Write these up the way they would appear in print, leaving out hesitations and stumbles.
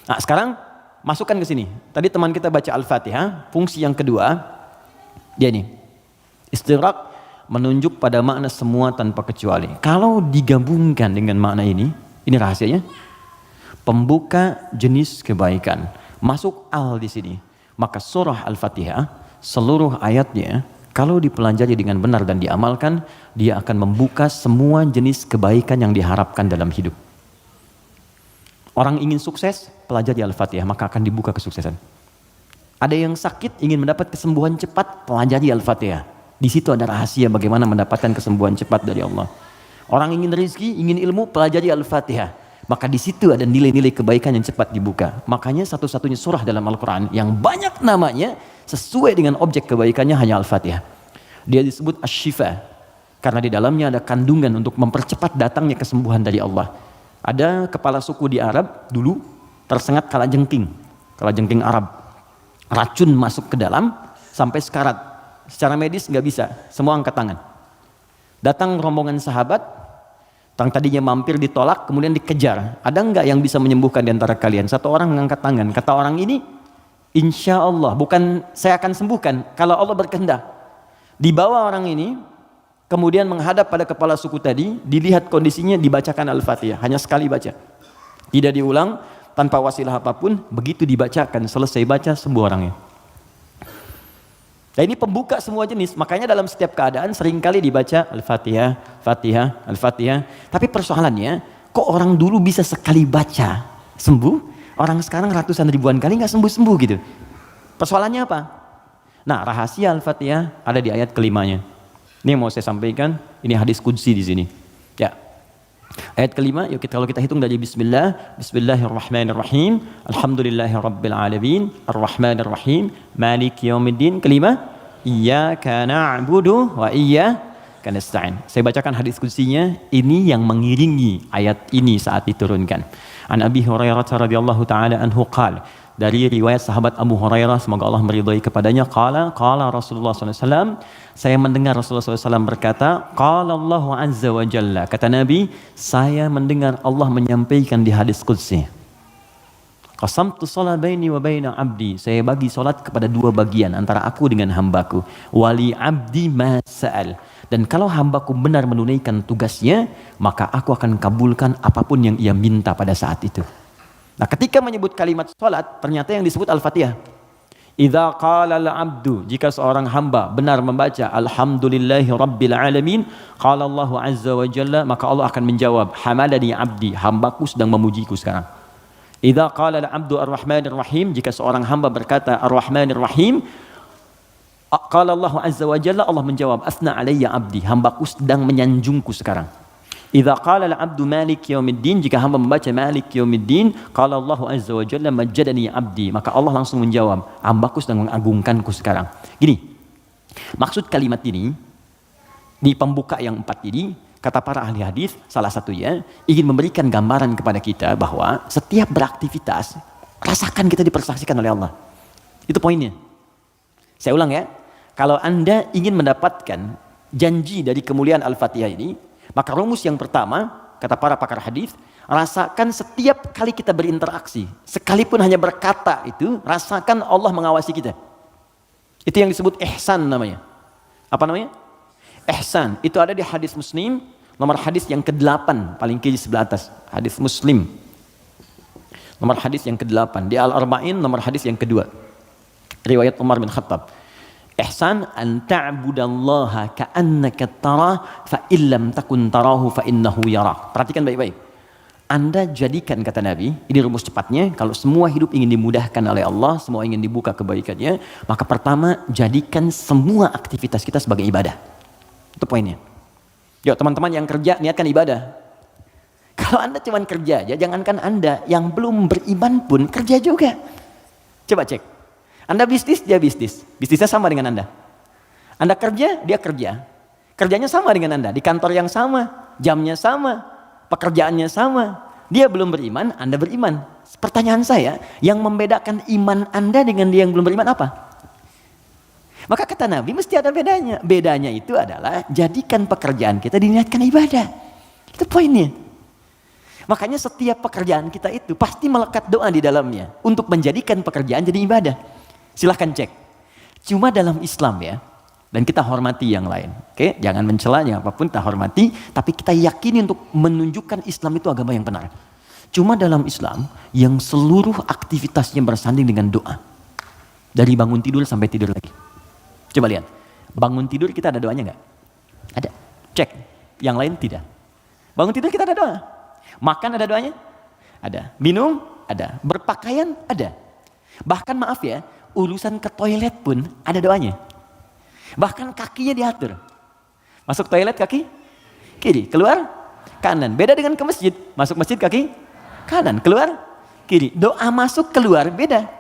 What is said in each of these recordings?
Nah, sekarang masukkan ke sini. Tadi teman kita baca Al-Fatihah, fungsi yang kedua, dia ini. Istighraq menunjuk pada makna semua tanpa kecuali. Kalau digabungkan dengan makna ini rahasianya. Pembuka jenis kebaikan. Masuk al di sini. Maka surah Al-Fatihah, seluruh ayatnya, kalau dipelajari dengan benar dan diamalkan, dia akan membuka semua jenis kebaikan yang diharapkan dalam hidup. Orang ingin sukses, pelajari Al-Fatihah, maka akan dibuka kesuksesan. Ada yang sakit, ingin mendapat kesembuhan cepat, pelajari Al-Fatihah. Di situ ada rahasia bagaimana mendapatkan kesembuhan cepat dari Allah. Orang ingin rezeki, ingin ilmu, pelajari Al-Fatihah. Maka di situ ada nilai-nilai kebaikan yang cepat dibuka. Makanya satu-satunya surah dalam Al-Quran yang banyak namanya sesuai dengan objek kebaikannya hanya Al-Fatihah. Dia disebut Asy-Syifa karena di dalamnya ada kandungan untuk mempercepat datangnya kesembuhan dari Allah. Ada kepala suku di Arab dulu tersengat kalajengking Arab. Racun masuk ke dalam sampai sekarat. Secara medis nggak bisa, semua angkat tangan. Datang rombongan sahabat, yang tadinya mampir ditolak, kemudian dikejar. Ada nggak yang bisa menyembuhkan di antara kalian? Satu orang mengangkat tangan. Kata orang ini, insya Allah, bukan saya akan sembuhkan, kalau Allah berkehendak. Dibawa orang ini, kemudian menghadap pada kepala suku tadi, dilihat kondisinya, dibacakan Al-Fatihah. Hanya sekali baca. Tidak diulang, tanpa wasilah apapun, begitu dibacakan, selesai baca, sembuh orangnya. Nah ini pembuka semua jenis, makanya dalam setiap keadaan seringkali dibaca Al-Fatihah, Fatihah, Al-Fatihah. Tapi persoalannya, kok orang dulu bisa sekali baca sembuh, orang sekarang ratusan ribuan kali nggak sembuh-sembuh gitu. Persoalannya apa? Nah rahasia Al-Fatihah ada di ayat kelimanya. Ini yang mau saya sampaikan, ini hadis qudsi di sini. Ya. Ayat kelima, yuk kalau kita hitung dari Bismillah, Bismillahirrahmanirrahim, Alhamdulillahirabbil alamin, Arrahmanirrahim, Maliki yaumiddin. Kelima, Iyyaka na'budu wa iyyaka nasta'in. Saya bacakan hadis qudsinya, ini yang mengiringi ayat ini saat diturunkan. An Abi Hurairah radhiyallahu taala anhu qala, dari riwayat sahabat Abu Hurairah, semoga Allah meridhai kepadanya, qala Rasulullah SAW, saya mendengar Rasulullah SAW berkata, qala Allah azza wa jalla, kata Nabi, saya mendengar Allah menyampaikan di hadis qudsi, qasamtu shalah baini wa baina abdi, saya bagi salat kepada dua bagian antara aku dengan hambaku, wali abdi ma sa'al, dan kalau hambaku benar menunaikan tugasnya, maka aku akan kabulkan apapun yang ia minta pada saat itu. Nah ketika menyebut kalimat salat, ternyata yang disebut Al-Fatihah. Idza qala al-'abdu, jika seorang hamba benar membaca Alhamdulillahi rabbil alamin, qala Allah azza wa jalla, maka Allah akan menjawab, hamadani 'abdi, hambaku sedang memujiku sekarang. Idza qala al-'abdu ar-rahmanir rahim, jika seorang hamba berkata ar-rahmanir rahim, qala Allah azza wa jalla, Allah menjawab, asna alayya 'abdi, hambaku sedang menyanjungku sekarang. Idza qala al-'abdu maliki yaumiddin, jika hamba membaca maliki yaumiddin, qala Allah azza wa jalla majjadani 'abdi, maka Allah langsung menjawab, hambaku sedang mengagungkanku sekarang. Gini, maksud kalimat ini di pembuka yang 4 ini, kata para ahli hadis, salah satunya ingin memberikan gambaran kepada kita bahwa setiap beraktivitas rasakan kita dipersaksikan oleh Allah. Itu poinnya. Saya ulang ya, kalau Anda ingin mendapatkan janji dari kemuliaan Al-Fatihah ini, maka rumus yang pertama, kata para pakar hadis, rasakan setiap kali kita berinteraksi, sekalipun hanya berkata itu, rasakan Allah mengawasi kita. Itu yang disebut ihsan namanya. Apa namanya? Ihsan. Itu ada di hadis Muslim, nomor hadis yang ke-8, paling kiri sebelah atas. Hadis Muslim. Nomor hadis yang ke-8. Di Al-Arba'in, nomor hadis yang kedua. Riwayat Umar bin Khattab. Ihsan an ta'budallaha ka'annaka tarah fa illam takun tarahu fa innahu yarak. Perhatikan baik-baik. Anda jadikan, kata Nabi, ini rumus cepatnya, kalau semua hidup ingin dimudahkan oleh Allah, semua ingin dibuka kebaikannya, maka pertama jadikan semua aktivitas kita sebagai ibadah. Itu poinnya. Yuk teman-teman yang kerja, niatkan ibadah. Kalau Anda cuma kerja aja, jangankan Anda, yang belum beriman pun kerja juga. Coba cek. Anda bisnis, dia bisnis. Bisnisnya sama dengan Anda. Anda kerja, dia kerja. Kerjanya sama dengan Anda. Di kantor yang sama, jamnya sama, pekerjaannya sama. Dia belum beriman, Anda beriman. Pertanyaan saya, yang membedakan iman Anda dengan dia yang belum beriman apa? Maka kata Nabi, mesti ada bedanya. Bedanya itu adalah, jadikan pekerjaan kita diniatkan ibadah. Itu poinnya. Makanya setiap pekerjaan kita itu pasti melekat doa di dalamnya untuk menjadikan pekerjaan jadi ibadah. Silahkan cek. Cuma dalam Islam ya, dan kita hormati yang lain. Oke, jangan mencelanya apapun, kita hormati, tapi kita yakini untuk menunjukkan Islam itu agama yang benar. Cuma dalam Islam yang seluruh aktivitasnya bersanding dengan doa. Dari bangun tidur sampai tidur lagi. Coba lihat, bangun tidur kita ada doanya nggak? Ada. Cek. Yang lain tidak. Bangun tidur kita ada doa. Makan ada doanya? Ada. Minum? Ada. Berpakaian? Ada. Bahkan maaf ya, urusan ke toilet pun ada doanya. Bahkan kakinya diatur. Masuk toilet kaki kiri, keluar kanan. Beda dengan ke masjid. Masuk masjid kaki kanan, keluar kiri. Doa masuk keluar beda.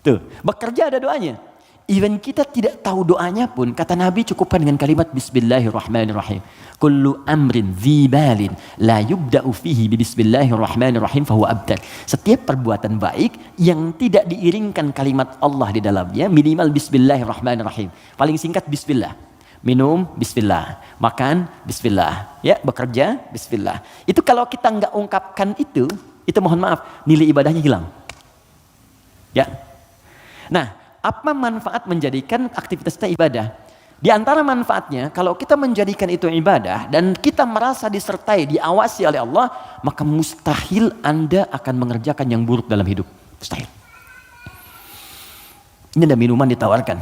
Tuh, bekerja ada doanya. Even kita tidak tahu doanya pun, kata Nabi cukupkan dengan kalimat Bismillahirrahmanirrahim. Kullu amrin dzibalin la yubda'u fihi bi Bismillahirrahmanirrahim fahuwa abtar. Setiap perbuatan baik yang tidak diiringkan kalimat Allah di dalamnya, minimal Bismillahirrahmanirrahim. Paling singkat Bismillah. Minum Bismillah, makan Bismillah, ya bekerja Bismillah. Itu kalau kita nggak ungkapkan itu mohon maaf, nilai ibadahnya hilang. Ya. Nah, apa manfaat menjadikan aktivitas kita ibadah? Di antara manfaatnya, kalau kita menjadikan itu ibadah dan kita merasa disertai, diawasi oleh Allah, maka mustahil Anda akan mengerjakan yang buruk dalam hidup. Mustahil. Ini ada minuman ditawarkan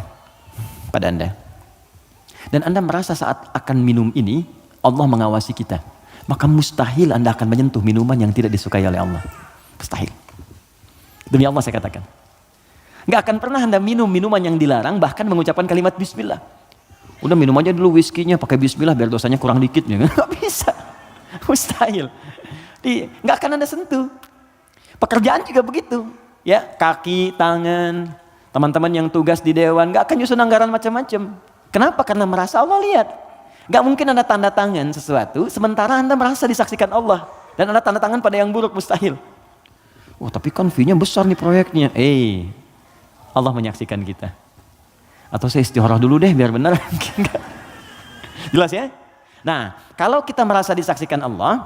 pada Anda. Dan Anda merasa saat akan minum ini, Allah mengawasi kita. Maka mustahil Anda akan menyentuh minuman yang tidak disukai oleh Allah. Mustahil. Demi Allah saya katakan. Nggak akan pernah Anda minum minuman yang dilarang, bahkan mengucapkan kalimat Bismillah. Udah minum aja dulu whiskinya pakai Bismillah biar dosanya kurang dikit. Nggak bisa. Mustahil. Nggak akan Anda sentuh. Pekerjaan juga begitu. Ya, kaki, tangan, teman-teman yang tugas di dewan, nggak akan nyusun anggaran macam-macam. Kenapa? Karena merasa Allah lihat. Nggak mungkin Anda tanda tangan sesuatu, sementara Anda merasa disaksikan Allah. Dan Anda tanda tangan pada yang buruk, mustahil. Oh tapi kan fee-nya besar nih proyeknya. Allah menyaksikan kita. Atau saya istikharah dulu deh biar benar. Jelas ya? Nah, kalau kita merasa disaksikan Allah,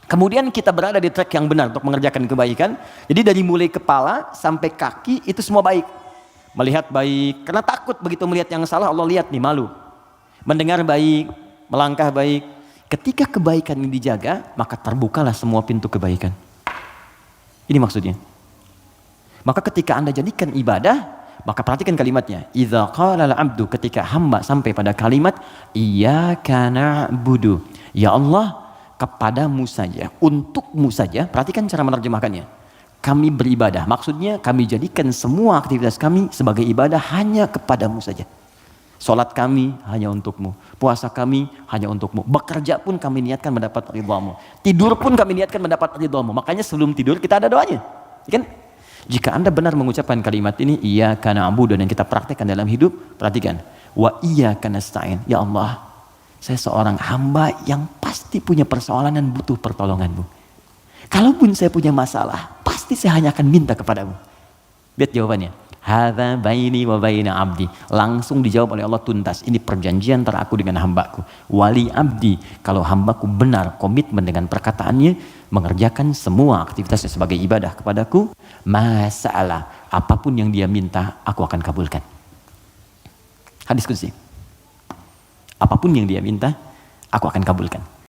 kemudian kita berada di track yang benar untuk mengerjakan kebaikan. Jadi dari mulai kepala sampai kaki itu semua baik. Melihat baik, karena takut begitu melihat yang salah Allah lihat nih, malu. Mendengar baik, melangkah baik. Ketika kebaikan ini dijaga, maka terbukalah semua pintu kebaikan. Ini maksudnya. Maka ketika Anda jadikan ibadah, maka perhatikan kalimatnya. Idza qala al-'abdu, ketika hamba sampai pada kalimat iyyaka na'budu. Ya Allah, kepadamu saja, untukmu saja. Perhatikan cara menerjemahkannya. Kami beribadah. Maksudnya kami jadikan semua aktivitas kami sebagai ibadah hanya kepadamu saja. Salat kami hanya untukmu. Puasa kami hanya untukmu. Bekerja pun kami niatkan mendapat ridhamu. Tidur pun kami niatkan mendapat ridhamu. Makanya sebelum tidur kita ada doanya. Kan? Jika Anda benar mengucapkan kalimat ini, iyyaka na'budu, dan kita praktekkan dalam hidup, perhatikan. Wa iyyaka nasta'in. Ya Allah, saya seorang hamba yang pasti punya persoalan dan butuh pertolonganmu. Kalaupun saya punya masalah, pasti saya hanya akan minta kepadamu. Lihat jawabannya. Hadza baini wa baina abdi. Langsung dijawab oleh Allah tuntas. Ini perjanjian antara aku dengan hambaku. Wali abdi. Kalau hambaku benar komitmen dengan perkataannya, mengerjakan semua aktivitasnya sebagai ibadah kepadaku, masalah apapun yang dia minta, aku akan kabulkan. Hadis qudsi. Apapun yang dia minta, aku akan kabulkan.